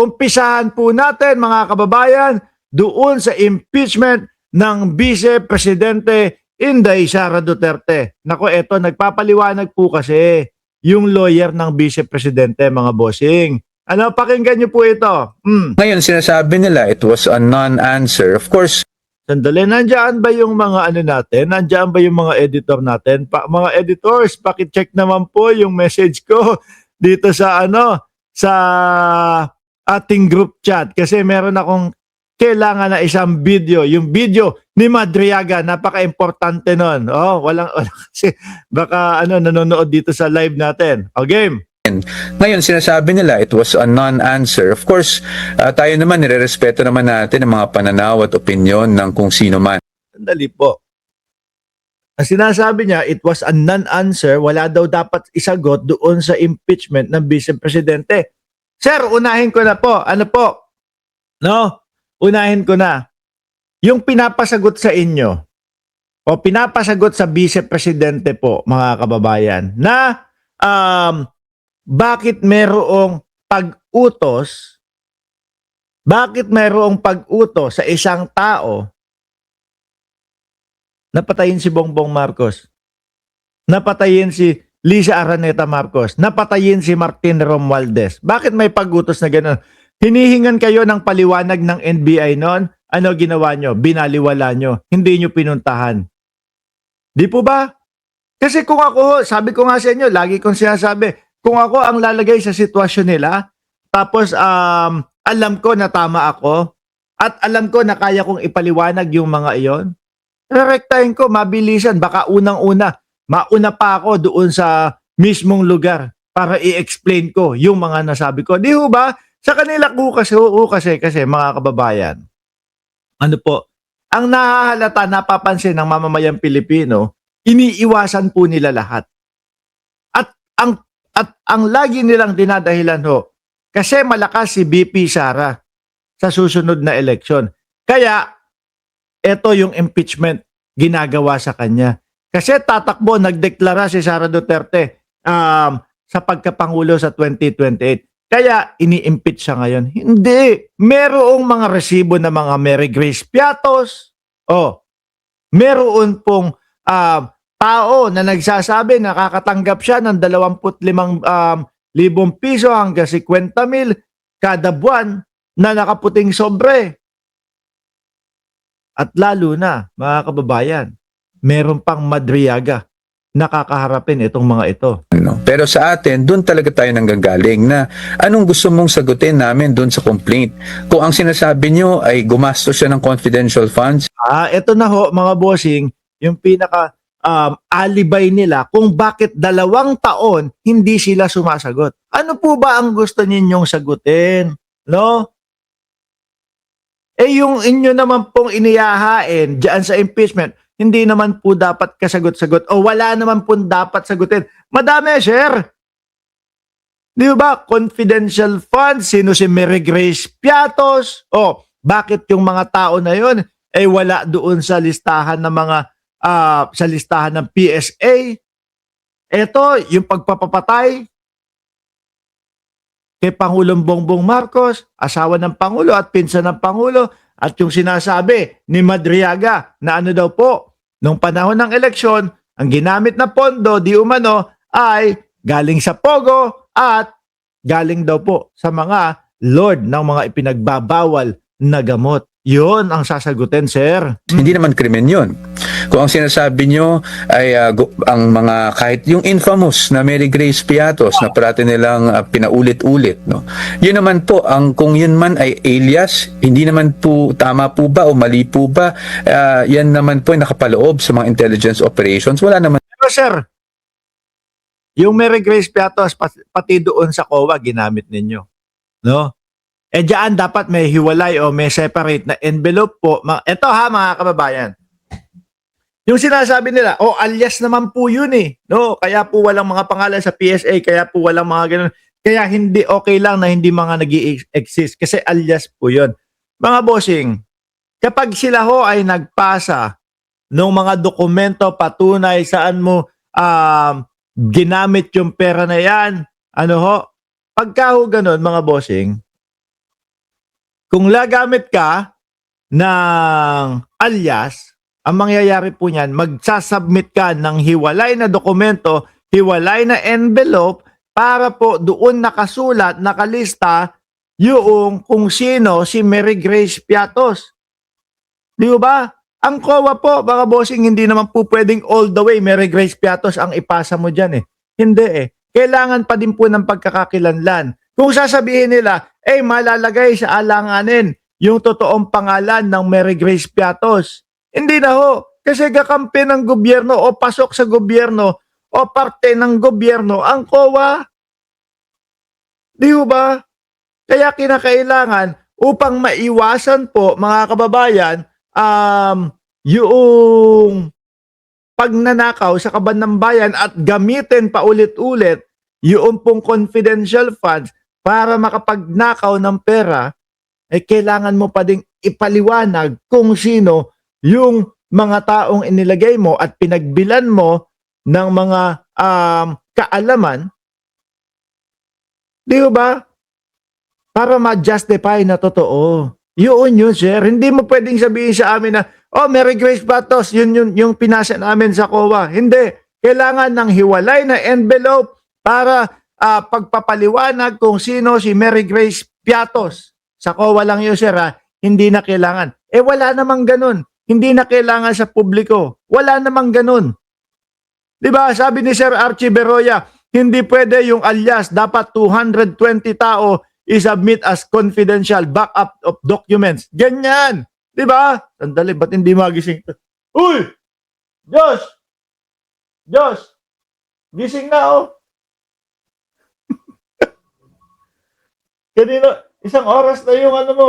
Umpisahan po natin mga kababayan doon sa impeachment ng Vice Presidente Inday Sara Duterte. Nako, eto nagpapaliwanag po kasi yung lawyer ng Vice Presidente, mga bossing. Ano, pakinggan niyo po ito. Ngayon, sinasabi nila it was a non-answer. Of course, Sandali, nandiyan ba yung mga ano natin? Nandiyan ba yung mga editor natin? Mga editors, paki-check naman po yung message ko dito sa sa ating group chat kasi meron akong kailangan na isang video. Yung video ni Madriaga, napaka-importante nun. Oh, walang kasi baka nanonood dito sa live natin. O, game. ngayon sinasabi nila it was a non-answer. Of course, tayo naman nirerespeto naman natin ang mga pananaw at opinyon ng kung sino man. Sandali po. Ang sinasabi niya, it was a non-answer, wala daw dapat isagot doon sa impeachment ng Vice Presidente. Sir, unahin ko na po. Ano po? No? Unahin ko na. Yung pinapasagot sa inyo, o pinapasagot sa Vice Presidente po, mga kababayan, na bakit merong pag-utos sa isang tao napatayin si Bongbong Marcos, napatayin si Lisa Araneta Marcos, napatayin si Martin Romualdez. Bakit may pag-utos na gano'n? Hinihingan kayo ng paliwanag ng NBI noon. Ano ginawa nyo? Binaliwala nyo. Hindi nyo pinuntahan. Di po ba? Kasi kung ako, sabi ko nga sa inyo, lagi kong sinasabi, kung ako ang lalagay sa sitwasyon nila, tapos alam ko na tama ako, at alam ko na kaya kong ipaliwanag yung mga iyon, rerektahin ko, mabilisan, baka unang-una, mauna pa ako doon sa mismong lugar para i-explain ko yung mga nasabi ko. Di ho ba? Sa kanila ko kasi mga kababayan, ano po, ang nahahalata, napapansin ng mamamayang Pilipino, iniiwasan po nila lahat. At ang lagi nilang dinadahilan ho, kasi malakas si BP Sara sa susunod na eleksyon. Kaya, ito yung impeachment ginagawa sa kanya. Kasi tatakbo, nagdeklara si Sara Duterte sa pagkapangulo sa 2028. Kaya, ini-impeach siya ngayon. Hindi. Merong mga resibo na mga Mary Grace Piatos. Meron pong tao na nagsasabi nakakatanggap siya ng 25,000 piso hanggang 50,000 kada buwan na nakaputing sobre. At lalo na, mga kababayan, meron pang Madriaga na kakaharapin itong mga ito. Pero sa atin, doon talaga tayo nanggagaling na anong gusto mong sagutin namin doon sa complaint. Kung ang sinasabi nyo ay gumastos siya ng confidential funds. Ito na ho, mga bossing, yung pinaka alibay nila kung bakit 2 taon hindi sila sumasagot. Ano po ba ang gusto ninyong sagutin? No? Yung inyo naman pong iniyahain diyan sa impeachment, hindi naman po dapat kasagot-sagot o wala naman po dapat sagutin. Madami, sir. Di ba? Confidential funds, sino si Mary Grace Piatos? Bakit yung mga tao na yun ay wala doon sa listahan ng mga sa listahan ng PSA. Ito, yung pagpapapatay kay Pangulong Bongbong Marcos, asawa ng Pangulo at pinsan ng Pangulo, at yung sinasabi ni Madriaga na ano daw po, nung panahon ng eleksyon, ang ginamit na pondo di umano ay galing sa Pogo at galing daw po sa mga lord ng mga ipinagbabawal na gamot. Yun ang sasagutin, sir. Hindi naman krimen yun. Kung ang sinasabi nyo ay ang mga kahit yung infamous na Mary Grace Piatos na parati nilang pinaulit-ulit, no? Yun naman po, kung yun man ay alias, hindi naman po tama po ba o mali po ba, yan naman po ay nakapaloob sa mga intelligence operations. Wala naman. Pero sir, yung Mary Grace Piatos pati doon sa COA ginamit ninyo. No? Diyan dapat may hiwalay o may separate na envelope po. Ito ha, mga kababayan. Yung sinasabi nila, alias naman po yun eh. No? Kaya po walang mga pangalan sa PSA, kaya po walang mga ganun. Kaya hindi okay lang na hindi mga nag-i-exist kasi alias po yun. Mga bossing, kapag sila ho ay nagpasa ng mga dokumento patunay saan mo ginamit yung pera na yan, pagka ho ganun, mga bossing, kung lagamit ka ng alias, ang mangyayari po niyan, magsasubmit ka ng hiwalay na dokumento, hiwalay na envelope, para po doon nakasulat, nakalista, yung kung sino si Mary Grace Piatos. Di ba? Ang COA po, mga bossing, hindi naman po pwedeng all the way Mary Grace Piatos ang ipasa mo dyan eh. Hindi eh. Kailangan pa din po ng pagkakakilanlan. Kung sasabihin nila, malalagay sa alanganin yung totoong pangalan ng Mary Grace Piatos. Hindi na ho. Kasi kakampi ng gobyerno o pasok sa gobyerno o parte ng gobyerno ang COA. Di ba? Kaya kinakailangan upang maiwasan po, mga kababayan, yung pagnanakaw sa kaban ng bayan at gamitin pa ulit-ulit yung pong confidential funds para makapagnakaw ng pera, kailangan mo pa ding ipaliwanag kung sino yung mga taong inilagay mo at pinagbilan mo ng mga kaalaman. Di ba? Para ma-justify na totoo. Yun, sir. Hindi mo pwedeng sabihin sa amin na, Mary Grace Piatos, yun yung pinasa namin sa COA. Hindi. Kailangan ng hiwalay na envelope para pagpapaliwanag kung sino si Mary Grace Piatos. Sa COA lang yun, sir, ha? Hindi na kailangan. Wala namang ganun. Hindi na kailangan sa publiko. Wala namang ganun. Diba? Sabi ni Sir Archie Beroya, hindi pwede yung alias. Dapat 220 tao i-submit as confidential backup of documents. Ganyan. Diba? Sandali, ba't hindi magising? Uy! Josh! Josh! Gising na, oh. Kanina, isang oras na yung ano mo,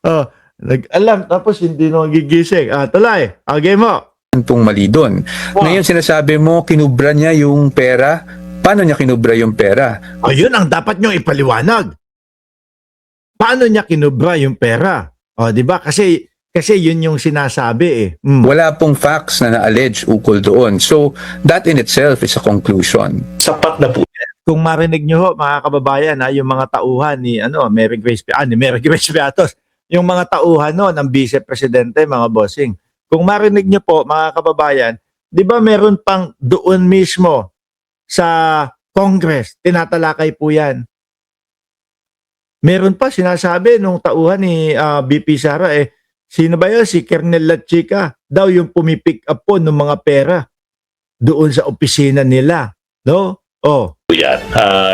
oh. Nag-alam, tapos hindi na magigising. Tulay. Game mo. Pong mali doon. Ngayon sinasabi mo, kinubra niya yung pera. Paano niya kinubra yung pera? Yun ang dapat nyo ipaliwanag. Paano niya kinubra yung pera? Di ba? Kasi yun yung sinasabi eh. Wala pong facts na na-allege ukol doon. So, that in itself is a conclusion. Sapat na po. Kung marinig nyo ho, mga kababayan, yung mga tauhan ni Mary Grace Piatos, yung mga tauhan ng Vice Presidente, mga bossing. Kung marinig nyo po, mga kababayan, di ba meron pang doon mismo sa Congress, tinatalakay po yan. Meron pa sinasabi nung tauhan ni BP Sara, sino ba yun? Si Kernel Lachica daw yung pumipick up po ng mga pera doon sa opisina nila. No? Yan.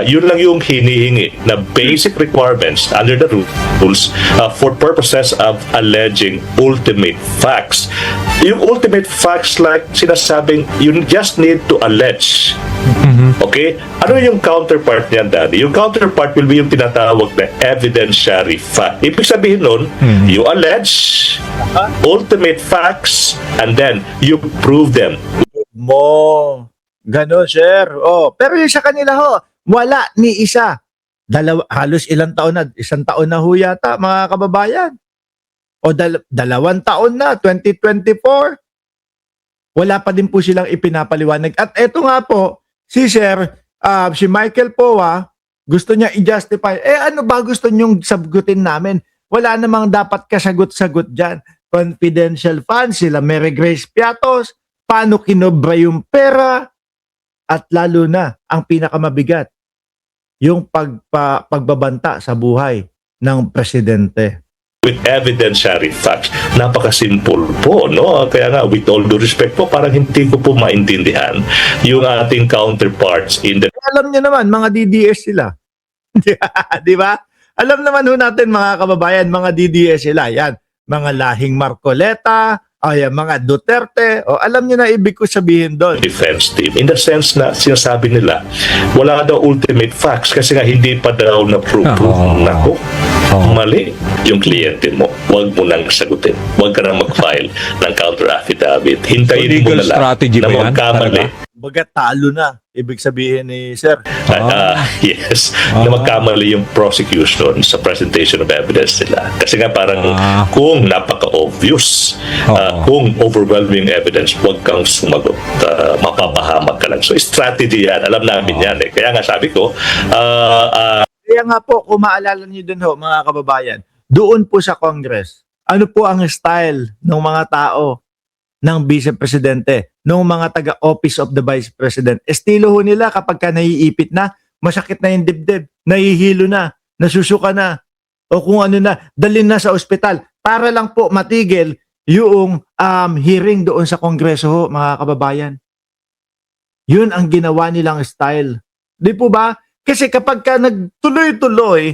Yun lang yung hinihingi na basic requirements under the rules for purposes of alleging ultimate facts. Yung ultimate facts like sinasabing you just need to allege. Okay? Ano yung counterpart niyan, Daddy? Yung counterpart will be yung tinatawag na evidentiary fact. Ibig sabihin nun, you allege ultimate facts and then you prove them. Ganon, sir. Pero yung sa kanila wala ni isa. Halos isang taon na ho yata, mga kababayan. O 2 taon na, 2024. Wala pa din po silang ipinapaliwanag. At eto nga po, si Michael Poa, gusto niya i-justify. Ano ba gusto niyong sagutin namin? Wala namang dapat kasagot-sagot dyan. Confidential funds, sila Mary Grace Piatos, paano kinobra yung pera, at lalo na, ang pinakamabigat, yung pagbabanta sa buhay ng presidente. With evidentiary facts. Napaka-simple po, no? Kaya nga, with all due respect po, parang hindi ko po maintindihan yung ating counterparts in the... Alam niyo naman, mga DDS sila. Di ba? Alam naman ho natin, mga kababayan, mga DDS sila. Yan, mga lahing Marcoleta, mga Duterte, alam niyo na ibig ko sabihin doon. Defense team. In the sense na sinasabi nila, wala daw ultimate facts kasi nga hindi pa daw na-prove. Nako, mali yung kliyente mo. Huwag mo nang sagutin. Huwag ka nang mag-file ng counter affidavit. Hintayin mo na lang na magkamali. Baga talo na. Ibig sabihin ni Sir. Yes. Na magkamali yung prosecution sa presentation of evidence nila. Kasi nga parang kung napaka-obvious, kung overwhelming evidence, huwag kang sumagot. Mapapahamak ka lang. So, strategy yan. Alam namin yan. Kaya nga sabi ko, Kaya nga po, kung maalala niyo dun ho, mga kababayan, doon po sa Congress, ano po ang style ng mga tao ng Vice Presidente, ng mga taga-Office of the Vice President? Estilo ho nila kapag ka naiipit na, masakit na yung dibdib, nahihilo na, nasusuka na, o kung ano na, dalhin na sa ospital para lang po matigil yung hearing doon sa Kongreso ho, mga kababayan. Yun ang ginawa nilang style. Di po ba? Kasi kapag ka nagtuloy-tuloy,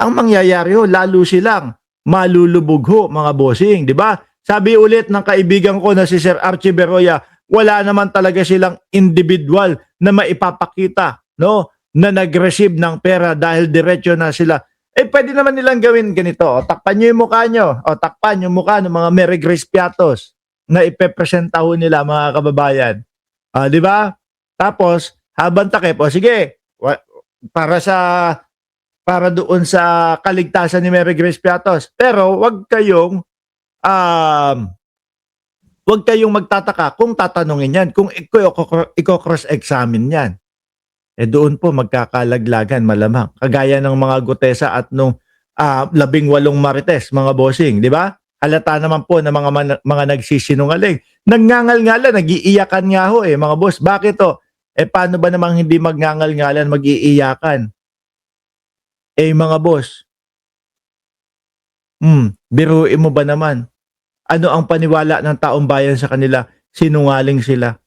ang mangyayari ho, lalo silang malulubog ho, mga bossing. Di ba? Sabi ulit ng kaibigan ko na si Sir Archie Beroya, wala naman talaga silang individual na maipapakita, no? Na nag-receive ng pera dahil diretso na sila. Eh, pwede naman nilang gawin ganito. O, takpan nyo yung mukha nyo. O, takpan yung mukha ng mga Mary Grace Piatos na ipepresenta ho nila, mga kababayan. Di ba? Tapos, habang takip, o sige, para doon sa kaligtasan ni Mary Grace Piatos. Pero, wag kayong magtataka kung tatanungin yan, kung i-cross-examine yan. Eh doon po magkakalaglagan malamang. Kagaya ng mga Gutesa at nung 18 Marites, mga bossing, di ba? Halata naman po na mga nagsisinungaling. Nagngangal-ngalan, nag-iiyakan nga ho mga boss. Bakit to? Eh paano ba namang hindi magngangal-ngalan, mag-iiyakan? Eh mga boss, biruin mo ba naman? Ano ang paniwala ng taong bayan sa kanila? Sinungaling sila.